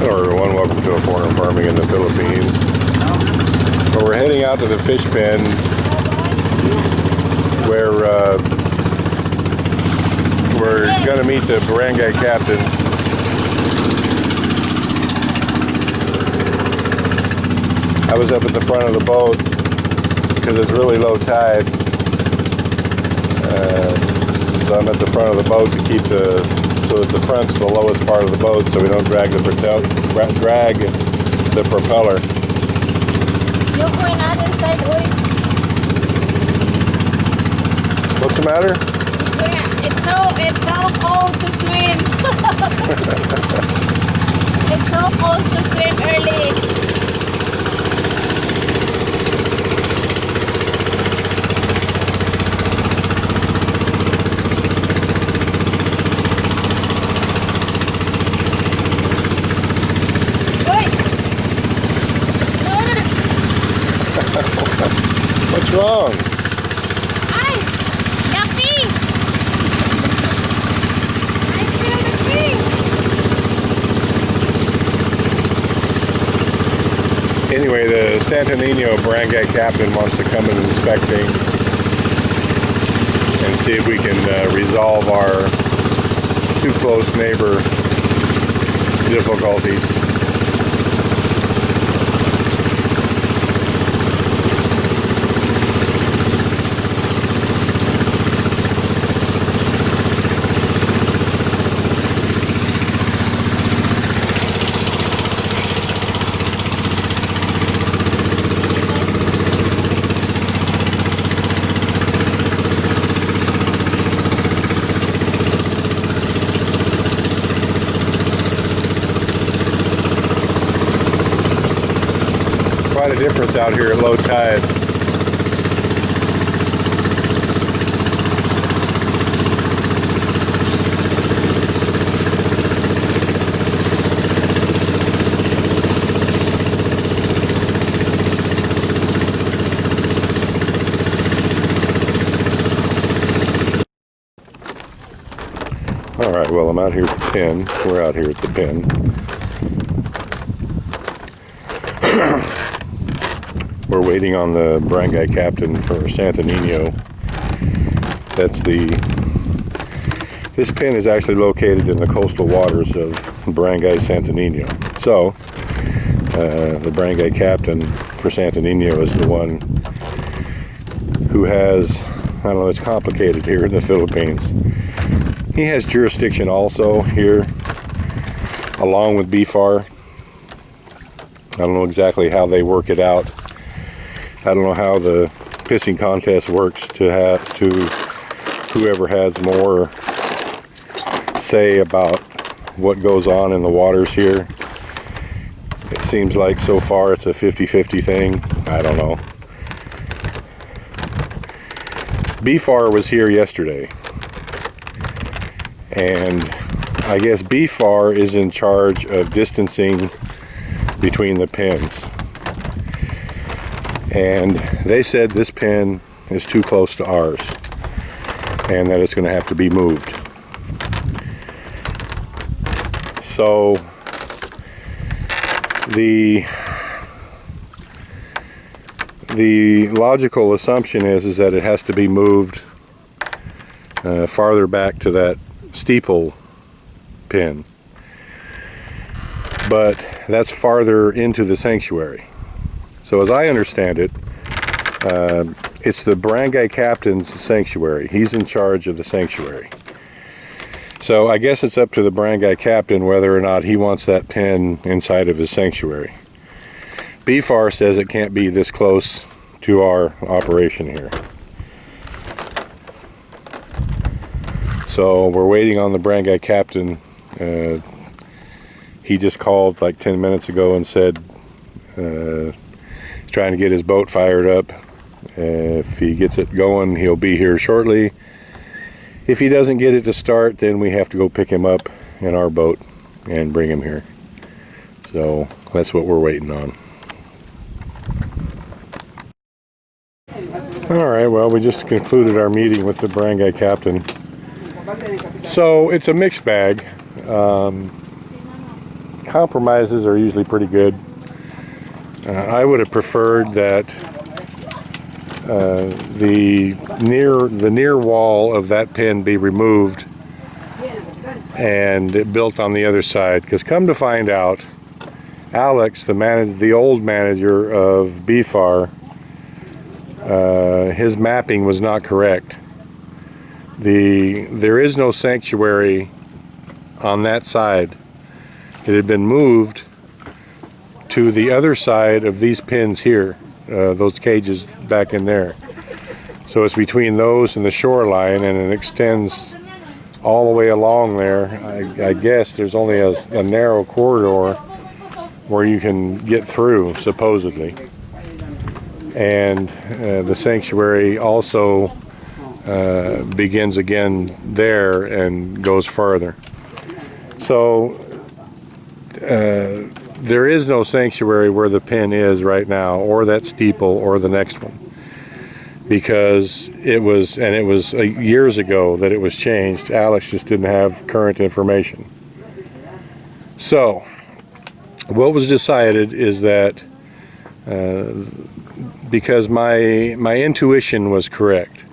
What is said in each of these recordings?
Hello everyone, welcome to a foreign farming in the Philippines. Well, we're heading out to the fish pen where we're going to meet the barangay captain. I was up at the front of the boat because it's really low tide. So I'm at the front of the boat to keep so that the front's the lowest part of the boat so we don't drag the propeller. You're going out inside, boy. What's the matter? It's so cold to swim. It's so cold to swim early. What's wrong? Ay, yucky! I feel the thing. Anyway, the Santo Nino barangay captain wants to come and inspect things and see if we can resolve our too close neighbor difficulties. Quite a difference out here at low tide. Alright, well, I'm out here at the pen. We're out here at the pen. We're waiting on the barangay captain for Santo Nino. This pen is actually located in the coastal waters of barangay Santo Nino. So, the barangay captain for Santo Nino is the one who has, I don't know, it's complicated here in the Philippines. He has jurisdiction also here, along with BFAR. I don't know exactly how they work it out. I don't know how the pissing contest works to whoever has more say about what goes on in the waters here. It seems like so far it's a 50-50 thing. I don't know. BFAR was here yesterday. And I guess BFAR is in charge of distancing between the pens. And they said this pen is too close to ours and that it's going to have to be moved. So the logical assumption is that it has to be moved farther back to that steeple pen. But that's farther into the sanctuary. So as I understand it, it's the barangay captain's sanctuary. He's in charge of the sanctuary. So I guess it's up to the barangay captain whether or not he wants that pen inside of his sanctuary. BFAR says it can't be this close to our operation here. So we're waiting on the barangay captain. He just called like 10 minutes ago and said he's trying to get his boat fired up. If he gets it going, he'll be here shortly. If he doesn't get it to start, then we have to go pick him up in our boat and bring him here. So that's what we're waiting on. Alright, well, we just concluded our meeting with the barangay captain. So it's a mixed bag. compromises are usually pretty good. I would have preferred that the near wall of that pen be removed and built on the other side, because come to find out, Alex, the old manager of BFAR, his mapping was not correct. There is no sanctuary on that side. It had been moved to the other side of these pins here, those cages back in there. So it's between those and the shoreline, and it extends all the way along there. I guess there's only a narrow corridor where you can get through, supposedly. And the sanctuary also begins again there and goes farther. So there is no sanctuary where the pin is right now, or that steeple, or the next one, because it was years ago that it was changed. Alex just didn't have current information. So what was decided is that because my intuition was correct,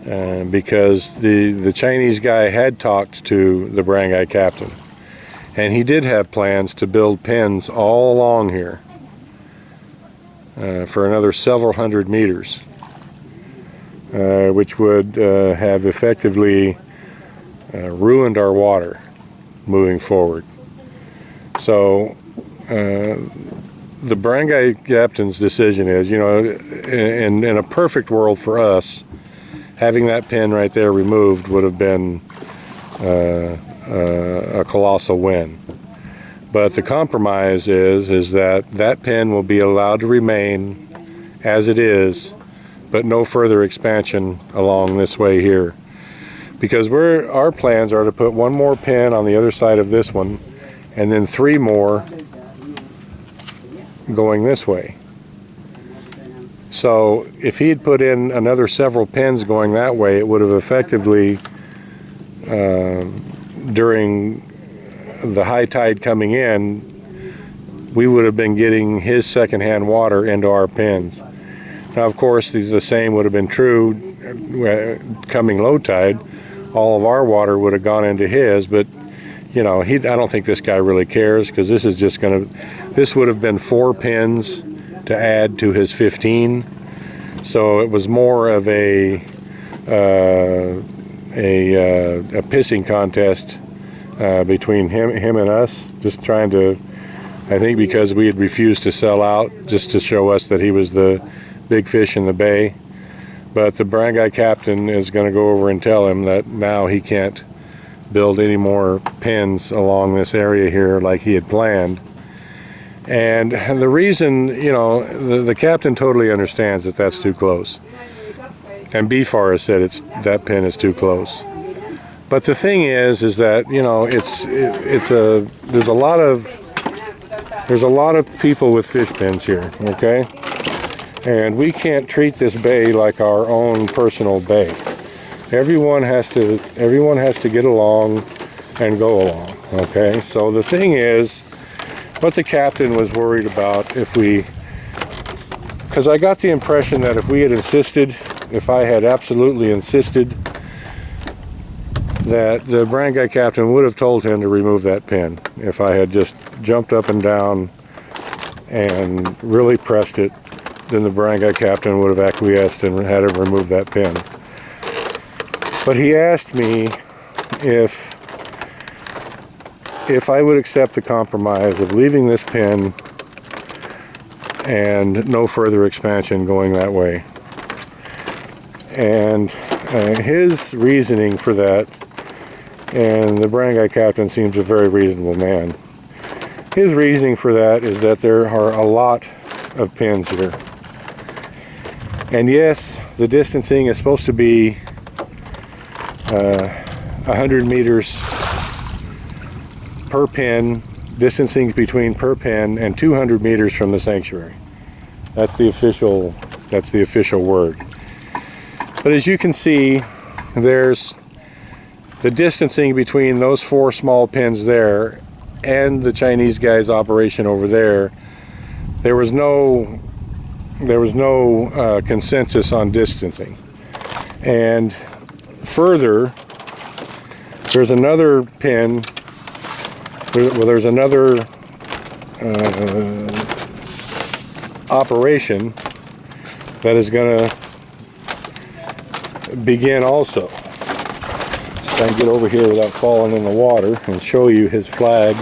because the Chinese guy had talked to the barangay captain, and he did have plans to build pins all along here for another several hundred meters, which would have effectively ruined our water moving forward. So the barangay captain's decision is, in a perfect world for us, having that pin right there removed would have been a colossal win. But the compromise is that pin will be allowed to remain as it is, but no further expansion along this way here. Because our plans are to put one more pin on the other side of this one, and then 3 more going this way. So if he had put in another several pins going that way, it would have effectively, during the high tide coming in, we would have been getting his secondhand water into our pins. Now, of course, the same would have been true coming low tide. All of our water would have gone into his, but I don't think this guy really cares, because this is just this would have been 4 pins to add to his 15. So it was more of a pissing contest between him and us, just trying to, I think, because we had refused to sell out, just to show us that he was the big fish in the bay. But the barangay captain is going to go over and tell him that now he can't build any more pins along this area here like he had planned. And the reason, the captain totally understands that that's too close. And BFAR has said that pin is too close. But the thing is that, there's a lot of people with fish pens here, okay? And we can't treat this bay like our own personal bay. Everyone has to get along and go along, okay? So the thing is, what the captain was worried about, because I got the impression that if I had absolutely insisted, that the barangay captain would have told him to remove that pin. If I had just jumped up and down and really pressed it, then the barangay captain would have acquiesced and had him remove that pin. But he asked me if I would accept the compromise of leaving this pin and no further expansion going that way. And his reasoning for that, and the barangay captain seems a very reasonable man, his reasoning for that is that there are a lot of pins here. And yes, the distancing is supposed to be 100 meters per pin, distancing between per pin, and 200 meters from the sanctuary. That's the official word. But as you can see, there's the distancing between those 4 small pins there and the Chinese guy's operation over there, there was no consensus on distancing. And further, there's another pin. There's another operation that is going to begin also. So I can get over here without falling in the water and show you his flag.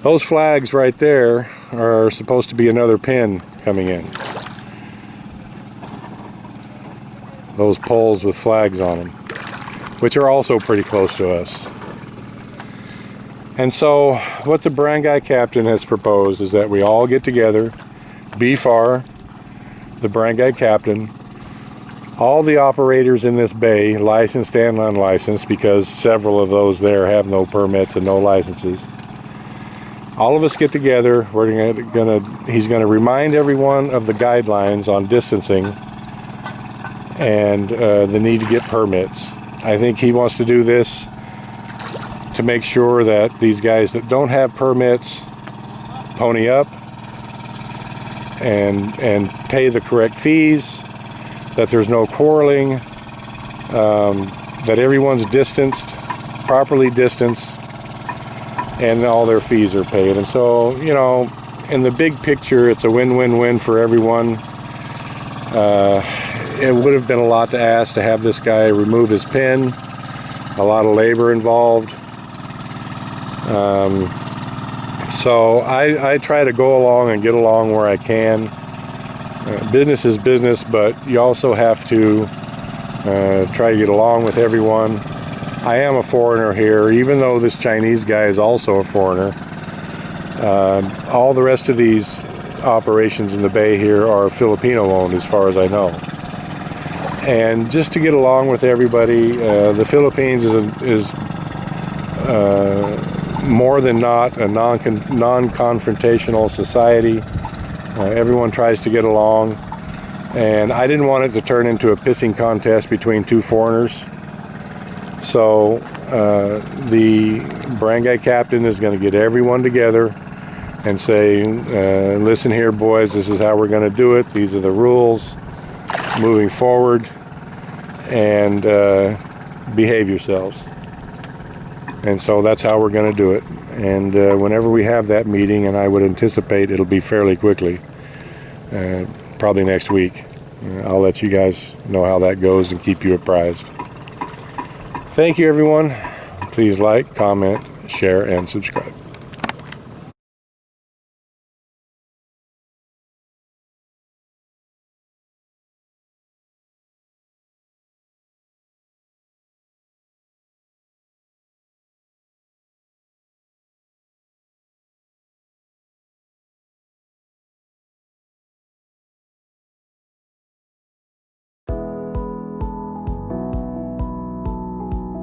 Those flags right there are supposed to be another pin coming in. Those poles with flags on them, which are also pretty close to us. And so what the barangay captain has proposed is that we all get together, BFAR, the barangay captain, all the operators in this bay, licensed and unlicensed, because several of those there have no permits and no licenses. All of us get together. He's gonna remind everyone of the guidelines on distancing and the need to get permits. I think he wants to do this to make sure that these guys that don't have permits pony up and pay the correct fees, that there's no quarreling, that everyone's distanced, properly distanced, and all their fees are paid. And so, you know, in the big picture, it's a win-win-win for everyone. It would have been a lot to ask to have this guy remove his pin, a lot of labor involved. So I try to go along and get along where I can. Business is business, but you also have to try to get along with everyone. I am a foreigner here, even though this Chinese guy is also a foreigner. All the rest of these operations in the bay here are Filipino owned, as far as I know. And just to get along with everybody, the Philippines is more than not a non-confrontational society. Everyone tries to get along, and I didn't want it to turn into a pissing contest between two foreigners. So the barangay captain is going to get everyone together and say, listen here boys, this is how we're going to do it, these are the rules moving forward, and behave yourselves. And so that's how we're going to do it. And whenever we have that meeting, and I would anticipate it'll be fairly quickly, probably next week, I'll let you guys know how that goes and keep you apprised. Thank you everyone. Please like, comment, share, and subscribe.